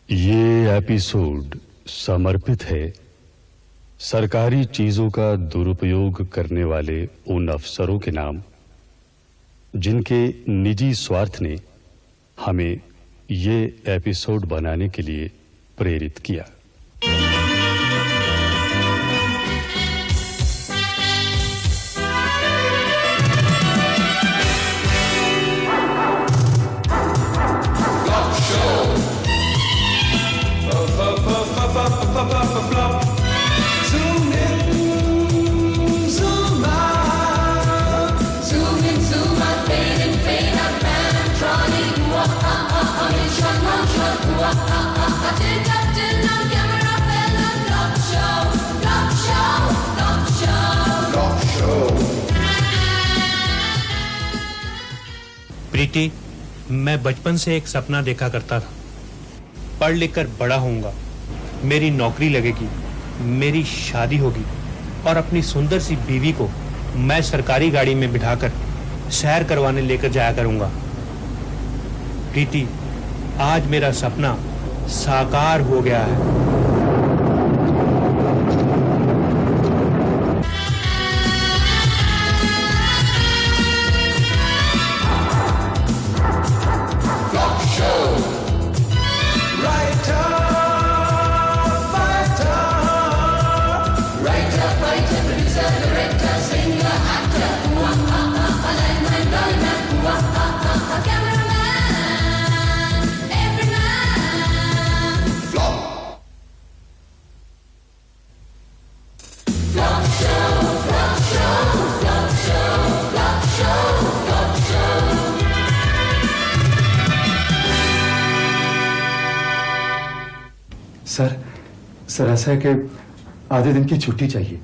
ये एपिसोड समर्पित है सरकारी चीजों का दुरुपयोग करने वाले उन अफसरों के नाम जिनके निजी स्वार्थ ने हमें ये एपिसोड बनाने के लिए प्रेरित किया। प्रीति, मैं बचपन से एक सपना देखा करता था। पढ़ लिख कर बड़ा होऊंगा, मेरी नौकरी लगेगी, मेरी शादी होगी और अपनी सुंदर सी बीवी को मैं सरकारी गाड़ी में बिठाकर सैर करवाने लेकर जाया करूंगा। प्रीति, आज मेरा सपना साकार हो गया है। सर ऐसा है कि आधे दिन की छुट्टी चाहिए।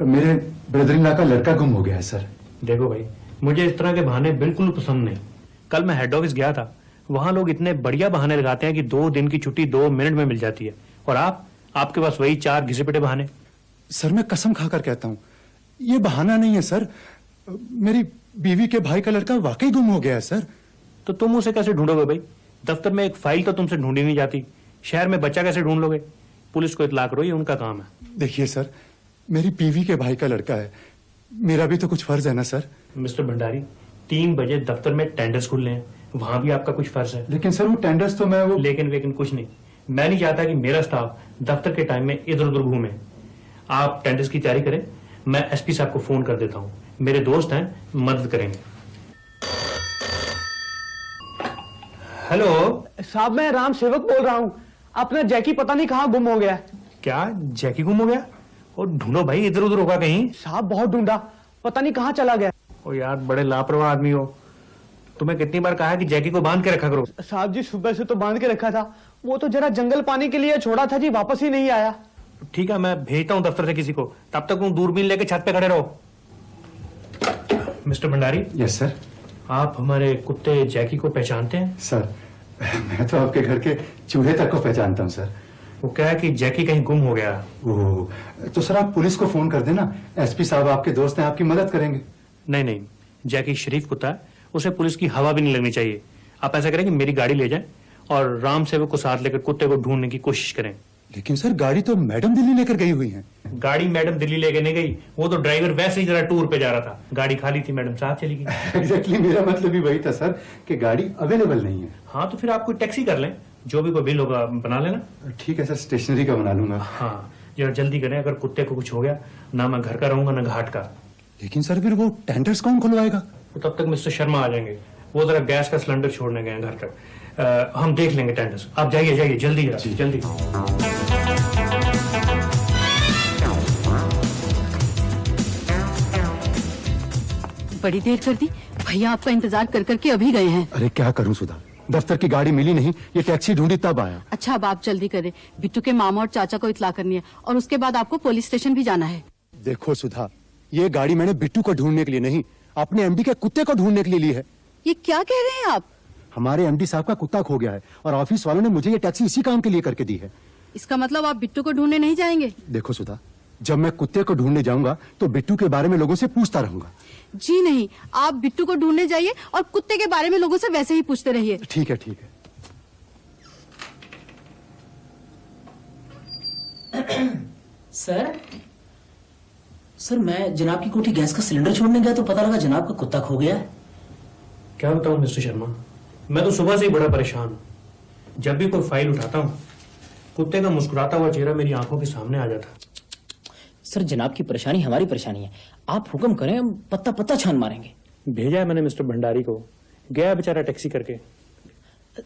मेरे ब्रदर इन लॉ का लड़का गुम हो गया है सर। देखो भाई, मुझे इस तरह के बहाने बिल्कुल पसंद नहीं। कल मैं हेड ऑफिस गया था, वहां लोग इतने बढ़िया बहाने लगाते हैं कि 2 दिन की छुट्टी 2 मिनट में मिल जाती है, और आपके पास वही 4 घिसे पिटे बहाने। सर मैं कसम खाकर कहता हूँ ये बहाना नहीं है सर। मेरी बीवी के भाई का लड़का वाकई गुम हो गया है सर। तो तुम उसे कैसे ढूंढोगे भाई? दफ्तर में एक फाइल तो तुमसे ढूंढी नहीं जाती, शहर में बच्चा कैसे ढूंढ लोगे? पुलिस को इतला करो, ये उनका काम है। देखिए सर, मेरी बीवी के भाई का लड़का है, मेरा भी तो कुछ फर्ज है ना सर। मिस्टर भंडारी, 3 बजे दफ्तर में टेंडर्स खुलने हैं, वहां भी आपका कुछ फर्ज है। लेकिन सर वो टेंडर्स तो मैं लेकिन कुछ नहीं। मैं नहीं चाहता कि मेरा स्टाफ दफ्तर के टाइम में इधर उधर घूमे। आप टेंडर्स की तैयारी करें, मैं एसपी साहब को फोन कर देता हूँ, मेरे दोस्त हैं, मदद करेंगे। हेलो साहब, मैं राम सेवक बोल रहा हूँ। अपना जैकी पता नहीं कहाँ गुम हो गया। क्या जैकी गुम हो गया? और ढूंढो भाई, इधर उधर होगा कहीं। साहब बहुत ढूंढा, पता नहीं कहाँ चला गया। ओ यार, बड़े लापरवाह आदमी हो। तुम्हें कितनी बार कहा है कि जैकी को बांध के रखा करो? साहब जी सुबह से तो बांध के रखा था, वो तो जरा जंगल पानी के लिए छोड़ा था जी, वापस ही नहीं आया। ठीक है, मैं भेजता हूँ दफ्तर से किसी को, तब तक तुम दूरबीन लेके छत पे खड़े रहो। मिस्टर भंडारी। Yes sir. आप हमारे कुत्ते जैकी को पहचानते हैं? सर मैं तो आपके घर के चूहे तक को पहचानता हूँ सर। वो क्या है कि जैकी कहीं गुम हो गया। ओह, तो सर आप पुलिस को फोन कर देना, एसपी साहब आपके दोस्त हैं, आपकी मदद करेंगे। नहीं, जैकी शरीफ कुत्ता है, उसे पुलिस की हवा भी नहीं लगनी चाहिए। आप ऐसा करें कि मेरी गाड़ी ले जाएं और राम सेवक को साथ लेकर कुत्ते को ढूंढने की कोशिश करें। लेकिन सर गाड़ी तो मैडम दिल्ली लेकर गई हुई है। गाड़ी मैडम दिल्ली लेके नहीं गई, वो तो ड्राइवर वैसे ही जरा टूर पे जा रहा था, गाड़ी खाली थी, मैडम साथ चली गई। एग्जैक्टली मेरा मतलब भी वही था सर कि गाड़ी अवेलेबल नहीं है। हाँ, तो फिर आप कोई टैक्सी कर लें, जो भी कोई बिल होगा बना लेना। ठीक है सर, स्टेशनरी का बना लूंगा। हाँ, जरा जल्दी करें, अगर कुत्ते को कुछ हो गया, ना मैं घर का रहूंगा ना घाट का। लेकिन सर फिर वो टेंडर्स कौन खुलवाएगा? तो तब तक मिस्टर शर्मा आ जाएंगे, वो जरा गैस का सिलेंडर छोड़ने गए हैं घर तक। हम देख लेंगे टेंडर्स। आप जाइए जल्दी जल्दी। बड़ी देर कर दी, भैया आपका इंतजार कर करके अभी गए हैं। अरे क्या करूं सुधा, दफ्तर की गाड़ी मिली नहीं, ये टैक्सी ढूंढी तब आया। अच्छा, अब आप जल्दी करें, बिट्टू के मामा और चाचा को इतला करनी है और उसके बाद आपको पुलिस स्टेशन भी जाना है। देखो सुधा, ये गाड़ी मैंने बिट्टू को ढूंढने के लिए नहीं, अपने एमडी के कुत्ते को ढूंढने के लिए ली है। ये क्या कह रहे हैं आप? हमारे एमडी साहब का कुत्ता खो गया है और ऑफिस वालों ने मुझे ये टैक्सी इसी काम के लिए करके दी है। इसका मतलब आप बिट्टू को ढूंढने नहीं जाएंगे? देखो सुधा, जब मैं कुत्ते को ढूंढने जाऊंगा तो बिट्टू के बारे में लोगों से पूछता रहूंगा। जी नहीं, आप बिट्टू को ढूंढने जाइए और कुत्ते के बारे में लोगों से वैसे ही पूछते रहिए। ठीक है ठीक है। सर मैं जनाब की कोठी गैस का सिलेंडर छोड़ने गया तो पता लगा जनाब का कुत्ता खो गया है। क्या बताऊं मिस्टर शर्मा, मैं तो सुबह से ही बड़ा परेशान हूं। जब भी कोई फाइल उठाता हूं, कुत्ते का मुस्कुराता हुआ चेहरा मेरी आंखों के सामने आ जाता। सर जनाब की परेशानी हमारी परेशानी है, आप हुक्म करें हम पत्ता पत्ता छान मारेंगे। भेजा है मैंने मिस्टर भंडारी को, गया बेचारा टैक्सी करके।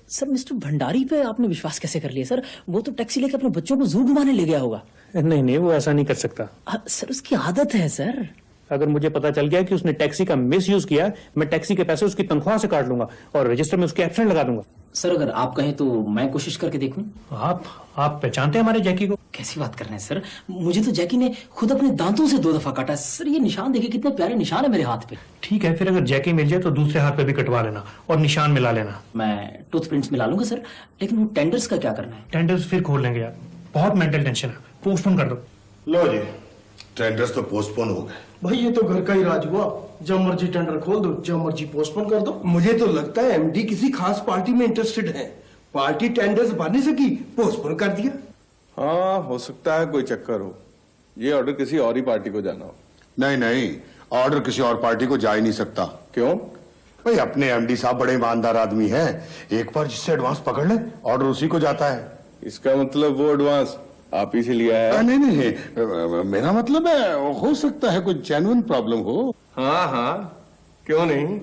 सर मिस्टर भंडारी पे आपने विश्वास कैसे कर लिया? सर वो तो टैक्सी लेकर अपने बच्चों को जू घुमाने ले गया होगा। नहीं, वो ऐसा नहीं कर सकता। सर उसकी आदत है सर। अगर मुझे पता चल गया कि उसने टैक्सी का मिसयूज किया, मैं टैक्सी के पैसे उसकी तनख्वाह से काट लूंगा और रजिस्टर में उसके एब्सेंट लगा दूंगा। सर अगर आप कहें तो मैं कोशिश करके देखूं। आप पहचानते हैं हमारे जैकी को? कैसी बात कर रहे हैं सर, मुझे तो जैकी ने खुद अपने दांतों से 2 दफा काटा। सर ये निशान देखिए, कितने प्यारे निशान है मेरे हाथ पे। ठीक है, फिर अगर जैकी मिल जाए तो दूसरे हाथ पे भी कटवा लेना और निशान मिला लेना। मैं टूथ प्रिंट्स मिला लूंगा सर, लेकिन वो टेंडर्स का क्या करना है? टेंडर्स फिर खोल लेंगे यार, बहुत मेंटल टेंशन है, पोस्टपोन कर दो। लो जी, टेंडर्स तो पोस्टपोन हो गए। भाई ये तो घर का ही राज हुआ, जब मर्जी टेंडर खोल दो, जब मर्जी पोस्टपोन कर दो। मुझे तो लगता है एमडी किसी खास पार्टी में इंटरेस्टेड है, पार्टी टेंडर्स भर नहीं सकी, पोस्टपोन कर दिया। हाँ हो सकता है कोई चक्कर हो, ये ऑर्डर किसी और ही पार्टी को जाना हो। नहीं नहीं, ऑर्डर किसी और पार्टी को जा ही नहीं सकता। क्यों? भाई अपने एमडी साहब बड़े ईमानदार आदमी हैं, एक बार जिससे एडवांस पकड़ ले ऑर्डर उसी को जाता है। इसका मतलब वो एडवांस आप ही से लिया है? नहीं, मेरा मतलब है हो सकता है कोई जेन्युइन प्रॉब्लम हो। हाँ हाँ, क्यों नहीं।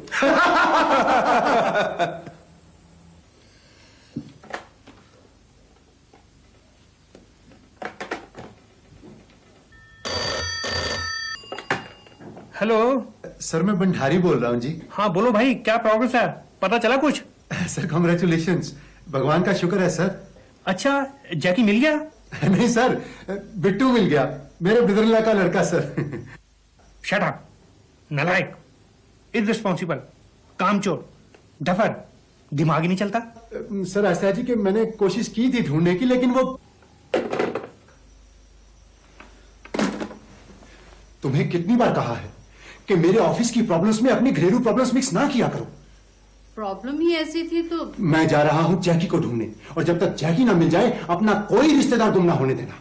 हेलो सर मैं भंडारी बोल रहा हूँ जी। हाँ बोलो भाई, क्या प्रोग्रेस है, पता चला कुछ? सर कॉन्ग्रेचुलेशंस, भगवान का शुक्र है सर। अच्छा, जैकी मिल गया? नहीं सर, बिट्टू मिल गया, मेरे ब्रदर-इन-लॉ का लड़का सर। शट अप, नालायक, इररिस्पॉन्सिबल, कामचोर, डफर, दिमाग ही नहीं चलता। सर ऐसा है जी कि मैंने कोशिश की थी ढूंढने की, लेकिन वो तुम्हें कितनी बार कहा है कि मेरे ऑफिस की प्रॉब्लम्स में अपनी घरेलू प्रॉब्लम्स मिक्स ना किया करो। प्रॉब्लम ही ऐसी थी तो मैं जा रहा हूं जैकी को ढूंढने, और जब तक जैकी ना मिल जाए अपना कोई रिश्तेदार गुम ना होने देना।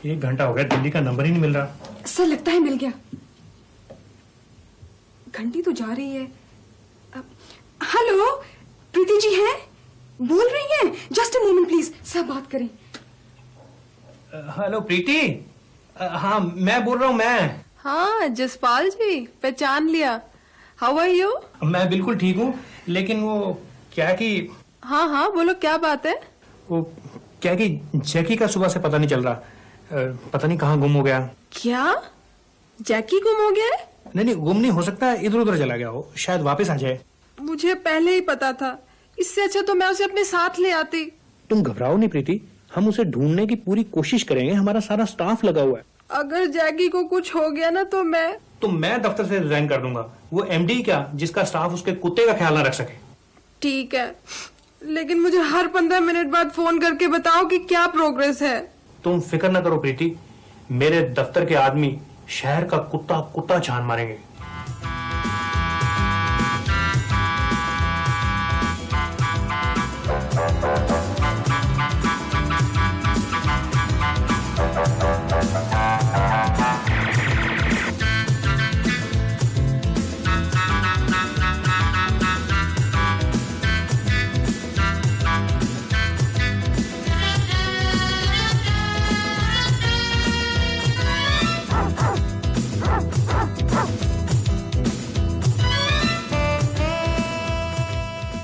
एक घंटा हो गया, दिल्ली का नंबर ही नहीं मिल रहा। सर लगता है मिल गया, घंटी तो जा रही है। हेलो, प्रीति जी हैं? बोल रही हैं? जस्ट अ मोमेंट प्लीज, सब बात करें। हेलो प्रीति, हाँ मैं बोल रहा हूँ। मैं हाँ जसपाल जी, पहचान लिया। How are you? मैं बिल्कुल ठीक हूँ, लेकिन वो क्या कि हाँ हाँ बोलो, क्या बात है? वो क्या कि जैकी का सुबह से पता नहीं चल रहा, पता नहीं कहाँ गुम हो गया। क्या जैकी गुम हो गया है? नहीं, गुम नहीं हो सकता, इधर उधर चला गया हो, शायद वापस आ जाए। मुझे पहले ही पता था, इससे अच्छा तो मैं उसे अपने साथ ले आती। तुम घबराओ नहीं प्रीति, हम उसे ढूंढने की पूरी कोशिश करेंगे, हमारा सारा स्टाफ लगा हुआ है। अगर जैकी को कुछ हो गया ना तो मैं दफ्तर से रिजाइन कर दूंगा। वो एमडी क्या, जिसका स्टाफ उसके कुत्ते का ख्याल ना रख सके। ठीक है, लेकिन मुझे हर 15 मिनट बाद फोन करके बताओ कि क्या प्रोग्रेस है। तुम फिक्र ना करो प्रीति, मेरे दफ्तर के आदमी शहर का कुत्ता कुत्ता छान मारेंगे।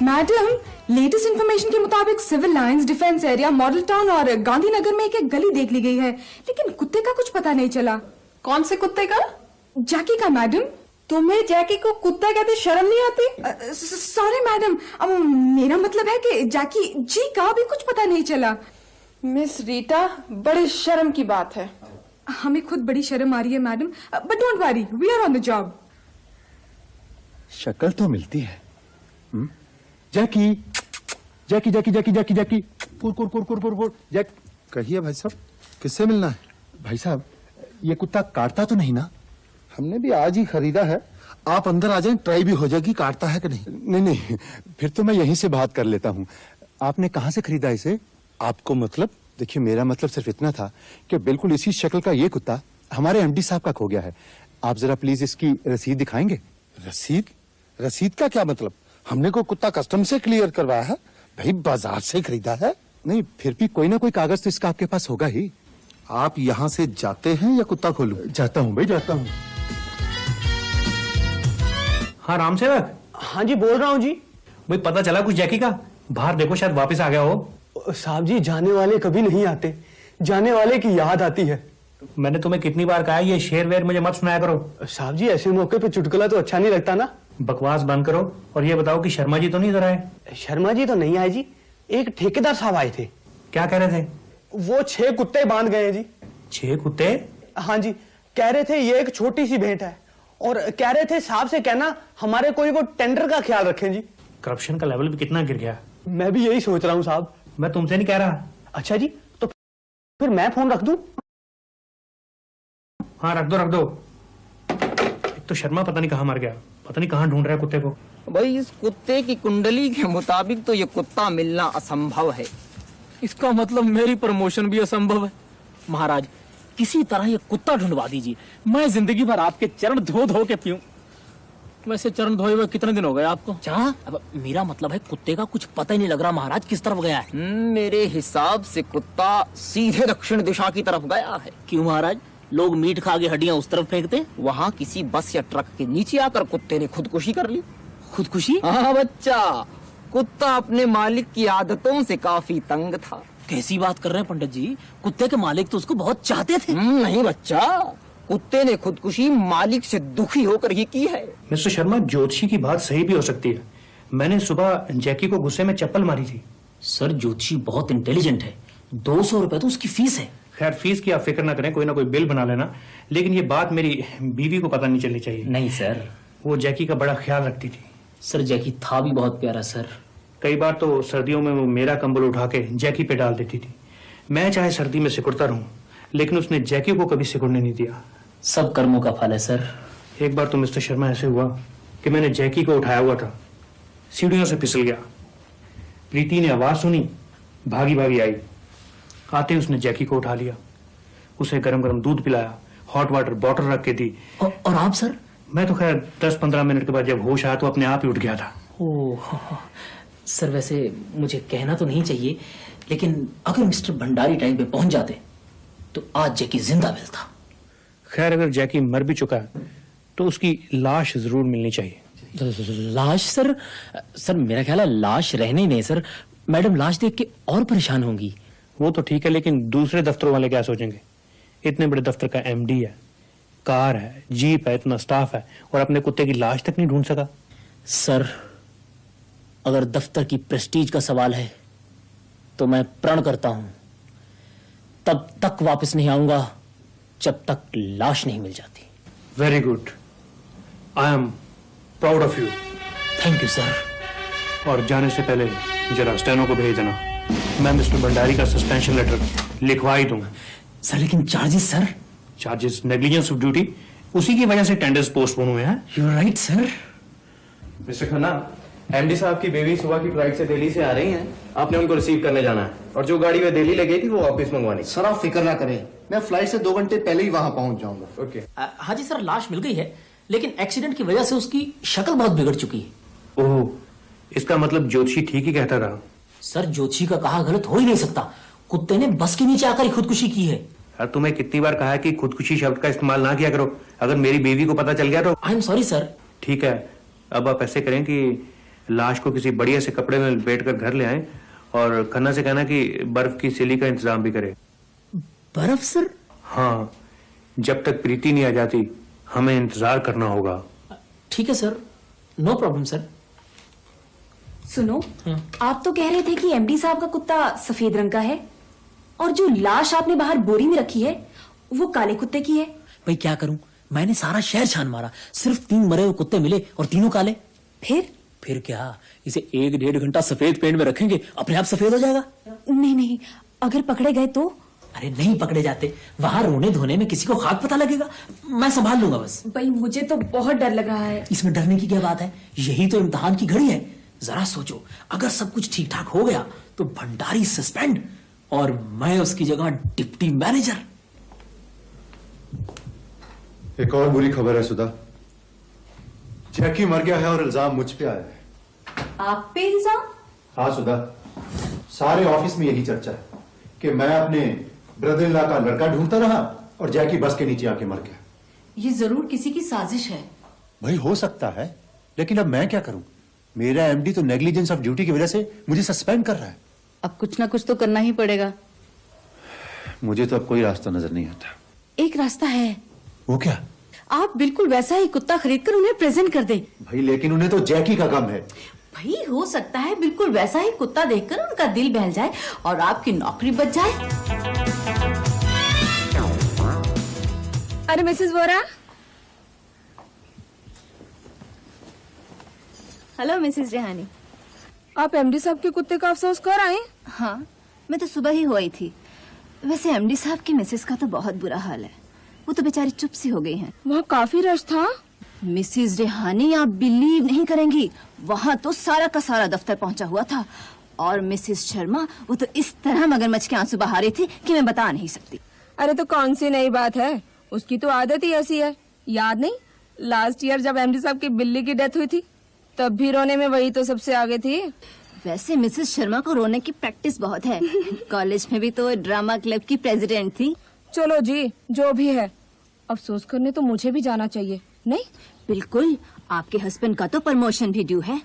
मैडम, लेटेस्ट इंफॉर्मेशन के मुताबिक civil lines, defence area, model town और गांधीनगर में एक गली देख ली गई है, लेकिन कुत्ते का कुछ पता नहीं चला। कौन से कुत्ते का? जैकी का मैडम। तुम्हें जैकी को कुत्ता कहते शर्म नहीं आती? सॉरी मैडम, मेरा मतलब है कि जैकी जी का भी कुछ पता नहीं चला। मिस रीटा, बड़ी शर्म की बात है। हमें खुद बड़ी शर्म आ रही है madam, but don't worry, we are on the job. शक्ल तो मिलती है। जैकी जैकी जैकी जैकी जैकी जैकी कुर कुर कुर कुर कुर कुर जैक। कहिए भाई साहब, किससे मिलना है? भाई साहब, ये कुत्ता काटता तो नहीं ना? हमने भी आज ही खरीदा है, आप अंदर आ जाएं, ट्राई भी हो जाएगी काटता है कि नहीं। नहीं नहीं, फिर तो मैं यहीं से बात कर लेता हूँ। आपने कहाँ से खरीदा इसे? आपको मतलब? देखिए, मेरा मतलब सिर्फ इतना था कि बिल्कुल इसी शक्ल का ये कुत्ता हमारे एमडी साहब का खो गया है। आप जरा प्लीज इसकी रसीद दिखाएंगे? रसीद? रसीद का क्या मतलब? हमने को कुत्ता कस्टम से क्लियर करवाया है भाई, बाजार से खरीदा है। नहीं, फिर भी कोई ना कोई कागज तो इसका आपके पास होगा ही। आप यहाँ से जाते हैं या कुत्ता खोलूं? जाता हूँ भाई, जाता हूँ। हाँ राम सेवक। हाँ जी, बोल रहा हूँ जी। भाई पता चला कुछ जैकी का? बाहर देखो, शायद वापस आ गया हो। साहब जी, जाने वाले कभी नहीं आते, जाने वाले की याद आती है। मैंने तुम्हें कितनी बार कहा ये शेर वेर मुझे मत सुनाया करो। साहब जी, ऐसे मौके पे चुटकुला तो अच्छा नहीं लगता ना। बकवास बंद करो और ये बताओ कि शर्मा जी तो नहीं इधर आए? शर्मा जी तो नहीं आए जी, एक ठेकेदार साहब आए थे। क्या कह रहे थे? वो 6 कुत्ते बांध गए हैं जी। 6 कुत्ते? हाँ जी, कह रहे थे ये एक छोटी सी भेंट है, और कह रहे थे साहब से कहना हमारे कोई वो टेंडर का ख्याल रखें जी। करप्शन का लेवल भी कितना गिर गया। मैं भी यही सोच रहा हूँ साहब। मैं तुमसे नहीं कह रहा। अच्छा जी, तो फिर मैं फोन रख दूं? हाँ रख दो रख दो। एक तो शर्मा पता नहीं कहाँ मर गया, पता नहीं कहाँ ढूंढ रहा है कुत्ते को। भाई इस कुत्ते की कुंडली के मुताबिक तो ये कुत्ता मिलना असंभव है। इसका मतलब मेरी प्रमोशन भी असंभव है। महाराज, किसी तरह ये कुत्ता ढूंढवा दीजिए, मैं जिंदगी भर आपके चरण धो धो के पीऊं। वैसे चरण धोए हुए कितने दिन हो गए आपको? क्या? अब मेरा मतलब है कुत्ते का कुछ पता ही नहीं लग रहा महाराज किस तरफ गया है। मेरे हिसाब से कुत्ता सीधे दक्षिण दिशा की तरफ गया है। क्यों महाराज? लोग मीट खा के हड्डियां उस तरफ फेंकते? वहाँ किसी बस या ट्रक के नीचे आकर कुत्ते ने खुदकुशी कर ली। खुदकुशी? हाँ बच्चा, कुत्ता अपने मालिक की आदतों से काफी तंग था। कैसी बात कर रहे हैं पंडित जी? कुत्ते के मालिक तो उसको बहुत चाहते थे। नहीं बच्चा, कुत्ते ने खुदकुशी मालिक से दुखी होकर ही की है। मिस्टर शर्मा, ज्योतिषी की बात सही भी हो सकती है। मैंने सुबह जैकी को गुस्से में चप्पल मारी थी। सर, ज्योतिषी बहुत इंटेलिजेंट है, 200 रुपए तो उसकी फीस है। खैर, फीस की आप फिक्र ना करें, कोई ना कोई बिल बना लेना। लेकिन ये बात मेरी बीवी को पता नहीं चलनी चाहिए। नहीं सर, वो जैकी का बड़ा ख्याल रखती थी। सर जैकी था भी बहुत प्यारा सर। कई बार तो सर्दियों में वो मेरा कंबल उठा के जैकी पे डाल देती थी। मैं चाहे सर्दी में सिकुड़ता रहूं, लेकिन उसने जैकी को कभी सिकुड़ने नहीं दिया। सब कर्मों का फल है सर। एक बार तो मिस्टर शर्मा ऐसे हुआ कि मैंने जैकी को उठाया हुआ था, सीढ़ियों से फिसल गया। प्रीति ने आवाज सुनी, भागी भागी आई। आते उसने जैकी को उठा लिया, उसे गरम गरम दूध पिलाया, हॉट वाटर बॉटल रख के दी। और आप सर? मैं तो खैर 10-15 मिनट के बाद जब होश आया तो अपने आप ही उठ गया था। ओह सर, वैसे मुझे कहना तो नहीं चाहिए, लेकिन अगर मिस्टर भंडारी टाइम पे पहुंच जाते तो आज जैकी जिंदा मिलता। खैर, अगर जैकी मर भी चुका है तो उसकी लाश जरूर मिलनी चाहिए। लाश सर? सर मेरा ख्याल है लाश रहने ही नहीं सर, मैडम लाश देख के और परेशान होंगी। वो तो ठीक है, लेकिन दूसरे दफ्तरों वाले क्या सोचेंगे? इतने बड़े दफ्तर का एमडी है, कार है, जीप है, इतना स्टाफ है, और अपने कुत्ते की लाश तक नहीं ढूंढ सका। सर, अगर दफ्तर की प्रेस्टीज का सवाल है तो मैं प्रण करता हूं तब तक वापस नहीं आऊंगा जब तक लाश नहीं मिल जाती। Very good, I am proud of you. Thank you sir. और जाने से पहले जरा स्टेनो को भेज देना, मैं मिस्टर भंडारी का सस्पेंशन लेटर लिखवा ही दूंगा। सर लेकिन charges sir? Charges negligence of duty, उसी की वजह से टेंडर्स पोस्टपोन हुए हैं। You are right sir. Mister Khanna, MD साहब की बेबी सुबह की फ्लाइट से दिल्ली से आ रही हैं, आपने उनको रिसीव करने जाना है, और जो गाड़ी वे दिल्ली ले गई थी वो वापस मंगवानी। सर आप फिक्र ना करें, मैं फ्लाइट से 2 घंटे पहले ही वहां पहुंच जाऊंगा। ओके। हाँ जी सर, लाश मिल गई है, लेकिन एक्सीडेंट की वजह से उसकी शक्ल बहुत बिगड़ चुकी है। ओह, इसका मतलब ज्योतिषी ठीक ही कहता रहा। सर ज्योतिषी का कहा गलत हो ही नहीं सकता, कुत्ते ने बस के नीचे आकर ही खुदकुशी की है। यार, तुम्हें कितनी बार कहा है कि खुदकुशी शब्द का इस्तेमाल ना किया करो, अगर मेरी बीवी को पता चल गया तो। I am sorry sir. ठीक है, अब आप ऐसे करें कि लाश को किसी बढ़िया से कपड़े में लपेट कर घर ले आए, और खन्ना से कहना कि बर्फ की सिली का इंतजाम भी करे। बर्फ सर? हाँ, जब तक प्रीति नहीं आ जाती हमें इंतजार करना होगा। ठीक है सर, नो प्रॉब्लम सर। सुनो, आप तो कह रहे थे कि एमडी साहब का कुत्ता सफेद रंग का है, और जो लाश आपने बाहर बोरी में रखी है वो काले कुत्ते की है। भाई क्या करूं, मैंने सारा शहर छान मारा, सिर्फ 3 मरे हुए कुत्ते मिले और तीनों काले। फिर क्या, इसे 1-1.5 घंटा सफेद पेंट में रखेंगे, अपने आप सफेद हो जाएगा। नहीं नहीं, अगर पकड़े गए तो? अरे नहीं पकड़े जाते, वहां रोने धोने में किसी को खाक पता लगेगा। मैं संभाल लूंगा बस। भाई मुझे तो बहुत डर लग रहा है। इसमें डरने की क्या बात है, यही तो इम्तिहान की घड़ी है। जरा सोचो, अगर सब कुछ ठीक ठाक हो गया तो भंडारी सस्पेंड और मैं उसकी जगह डिप्टी मैनेजर। एक और बुरी खबर है सुधा, जैकी मर गया है और इल्जाम मुझ पे आया है। आप पे इल्जाम? हाँ सुधा, सारे ऑफिस में यही चर्चा है कि मैं अपने ब्रदर इन लॉ का लड़का ढूंढता रहा और जैकी बस के नीचे आके मर गया। ये जरूर किसी की साजिश है। भाई हो सकता है, लेकिन अब मैं क्या करूं? मेरा एमडी तो नेग्लिजेंस ऑफ ड्यूटी की वजह से मुझे सस्पेंड कर रहा है। अब कुछ ना कुछ तो करना ही पड़ेगा। मुझे तो अब कोई रास्ता नजर नहीं आता। एक रास्ता है। वो क्या? आप बिल्कुल वैसा ही कुत्ता खरीदकर उन्हें प्रेजेंट कर दें। भाई लेकिन उन्हें तो जैकी का गम है। भाई हो सकता है बिल्कुल वैसा ही कुत्ता देखकर उनका दिल बहल जाए और आपकी नौकरी बच जाए। अरे Mrs Vora. Hello Mrs Rehani. आप एमडी साहब के कुत्ते का अफसोस कर आए? हाँ, मैं तो सुबह ही हो आई थी। वैसे एमडी साहब की मिसेस का तो बहुत बुरा हाल है, वो तो बेचारी चुप सी हो गई हैं। वहाँ काफी रश था। मिसेस रेहानी, आप बिलीव नहीं करेंगी, वहाँ तो सारा का सारा दफ्तर पहुँचा हुआ था और मिसेस शर्मा वो तो इस तरह मगरमच्छ के आंसू बहा रही थी कि मैं बता नहीं सकती। अरे तो कौन सी नई बात है, उसकी तो आदत ही ऐसी है। याद नहीं, लास्ट ईयर जब एमडी साहब की बिल्ली की डेथ हुई थी तब भी रोने में वही तो सबसे आगे थी। वैसे मिसेस शर्मा को रोने की प्रैक्टिस बहुत है। कॉलेज में भी तो ड्रामा क्लब की प्रेसिडेंट थी। चलो जी, जो भी है, अफसोस करने तो मुझे भी जाना चाहिए। नहीं? बिल्कुल, आपके हस्बैंड का तो प्रमोशन भी ड्यू है।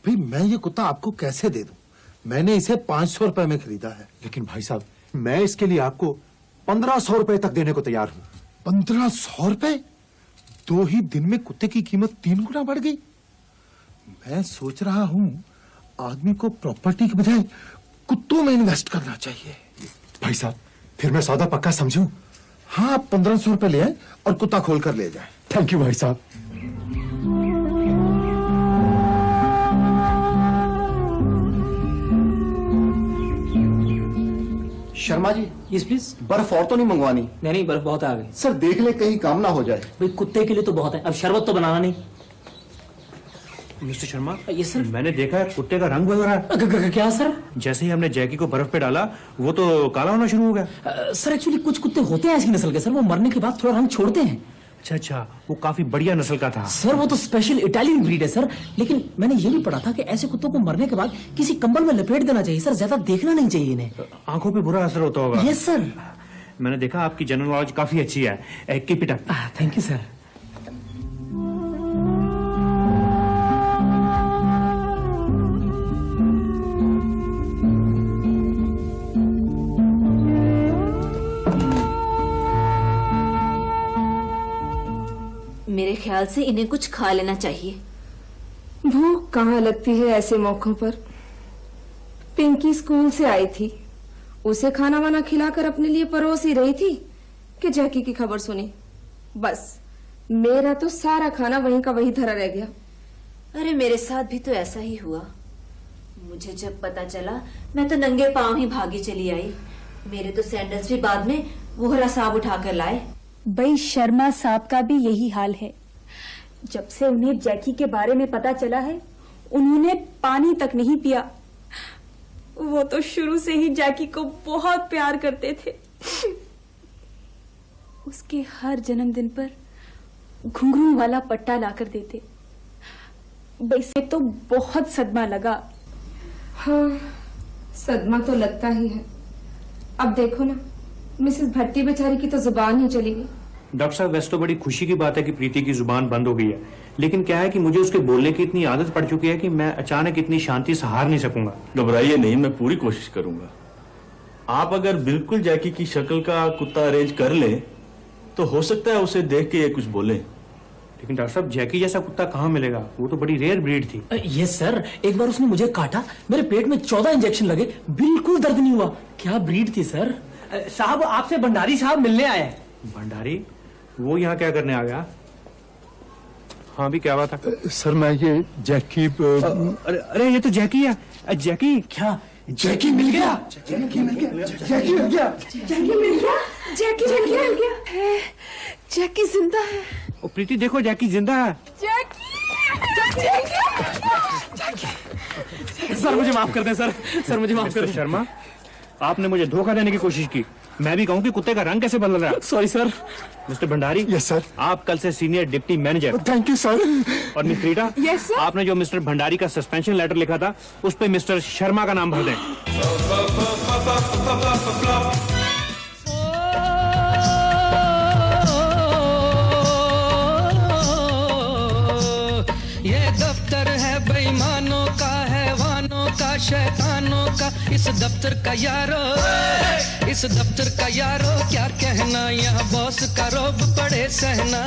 भाई मैं ये कुत्ता आपको कैसे दे दूं? मैंने इसे 500 रुपए में खरीदा है। लेकिन भाई साहब, मैं इसके लिए आपको 1500 रुपए तक देने को तैयार हूँ। 1500 रुपए? 2 ही दिन में कुत्ते की कीमत 3 गुना बढ़ गई। मैं सोच रहा हूँ आदमी को प्रॉपर्टी के बजाय कुत्तों में इन्वेस्ट करना चाहिए। भाई साहब, फिर मैं सौदा पक्का समझूं? हाँ, 1500 रुपए ले आए और कुत्ता खोल कर ले जाए। थैंक यू भाई साहब। Sharma ji, yes please. बर्फ और तो नहीं मंगवानी? नहीं, बर्फ बहुत आ गई। सर देख ले कहीं काम ना हो जाए। भाई कुत्ते के लिए तो बहुत है, अब शरबत तो बनाना नहीं। मिस्टर शर्मा, ये सर, मैंने देखा है कुत्ते का रंग बदल रहा है। क्या सर? जैसे ही हमने जैकी को बर्फ पे डाला वो तो काला होना शुरू हो गया। सर एक्चुअली कुछ कुत्ते होते हैं ऐसी नस्ल के सर, वो मरने के बाद थोड़ा रंग छोड़ते हैं। अच्छा अच्छा, वो काफी बढ़िया नस्ल का था। सर वो तो स्पेशल इटालियन ब्रीड है सर, लेकिन मैंने ये भी पढ़ा था कि ऐसे कुत्तों को मरने के बाद किसी कंबल में लपेट देना चाहिए सर, ज्यादा देखना नहीं चाहिए इन्हें। आंखों पे बुरा असर होता होगा। Yes sir. मैंने देखा आपकी जनरल नॉलेज काफी अच्छी है। Keep it up. Thank you sir. मेरे ख्याल से इन्हें कुछ खा लेना चाहिए। भूख कहाँ लगती है ऐसे मौकों पर। पिंकी स्कूल से आई थी, उसे खाना वाना खिलाकर अपने लिए परोस ही रही थी कि जैकी की खबर सुनी। बस मेरा तो सारा खाना वहीं का वहीं धरा रह गया। अरे मेरे साथ भी तो ऐसा ही हुआ। मुझे जब पता चला मैं तो नंगे पांव ही भागी चली आई। मेरे तो सैंडल्स भी बाद में वोहरा साहब उठाकर लाए। भाई शर्मा साहब का भी यही हाल है। जब से उन्हें जैकी के बारे में पता चला है, उन्होंने पानी तक नहीं पिया। वो तो शुरू से ही जैकी को बहुत प्यार करते थे। उसके हर जन्मदिन पर घुंघरू वाला पट्टा लाकर देते। वैसे तो बहुत सदमा लगा। हाँ, सदमा तो लगता ही है। अब देखो ना, मिसेस भट्टी बेचारी की तो जुबान ही चली गई। डॉक्टर साहब, वैसे तो बड़ी खुशी की बात है कि प्रीति की जुबान बंद हो गई है, लेकिन क्या है कि मुझे उसके बोलने की इतनी आदत पड़ चुकी है कि मैं अचानक इतनी शांति से हार नहीं सकूंगा। घबराइए नहीं, मैं पूरी कोशिश करूंगा। आप अगर बिल्कुल जैकी की शक्ल का कुत्ता अरेंज कर लें तो हो सकता है उसे देख के ये कुछ बोले। लेकिन डॉक्टर साहब, जैकी जैसा कुत्ता कहाँ मिलेगा? वो तो बड़ी रेयर ब्रीड थी। यस सर, एक बार उसने मुझे काटा, मेरे पेट में 14 इंजेक्शन लगे, बिल्कुल दर्द नहीं हुआ। क्या ब्रीड थी सर? साहब, आपसे भंडारी साहब मिलने आए। भंडारी? वो यहाँ क्या करने आ गया? हाँ भी, क्या बात है? सर मैं ये जैकी अरे ये तो जैकी है। जैकी क्या जैकी मिल गया, जैकी मिल गया, जैकी मिल गया, जैकी मिल गया, जैकी मिल गया, मिल गया। जैकी जिंदा है। ओ प्रीति देखो जैकी जिंदा है। सर मुझे माफ कर दें सर, सर मुझे माफ कर दें। शर्मा, आपने मुझे धोखा देने की कोशिश की। मैं भी कहूँ कि कुत्ते का रंग कैसे बदल रहा है। Sorry sir. Mister Bhandari, yes sir, आप कल से senior deputy manager. Thank you sir. और मिस रीटा, यस सर। आपने जो मिस्टर भंडारी का सस्पेंशन लेटर लिखा था उस पे मिस्टर शर्मा का नाम भर दें। ये दफ्तर है बेईमानों का, हैवानों का, शैतानों का। इस दफ्तर का यारो, इस दफ्तर का यारो क्या कहना, यहाँ बॉस का रोब पड़े सहना।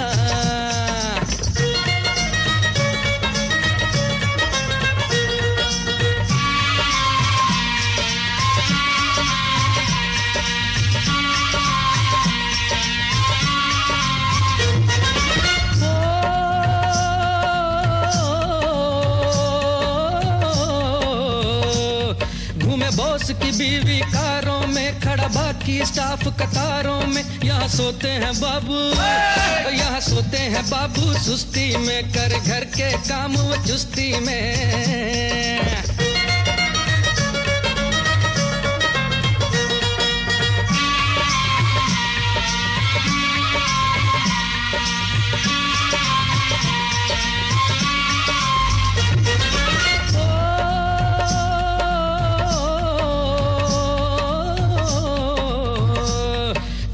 बॉस की बीवी कारों में, खड़ा बाकी स्टाफ कतारों में। यहाँ सोते हैं बाबू, यहाँ सोते हैं बाबू सुस्ती में, कर घर के काम वो चुस्ती में।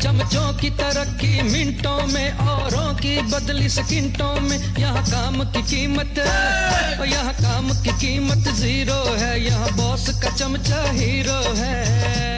चमचों की तरक्की मिनटों में, औरों की बदली सेकंडों में। यहाँ काम की कीमत, यहाँ काम की कीमत जीरो है, यहाँ बॉस का चमचा हीरो है।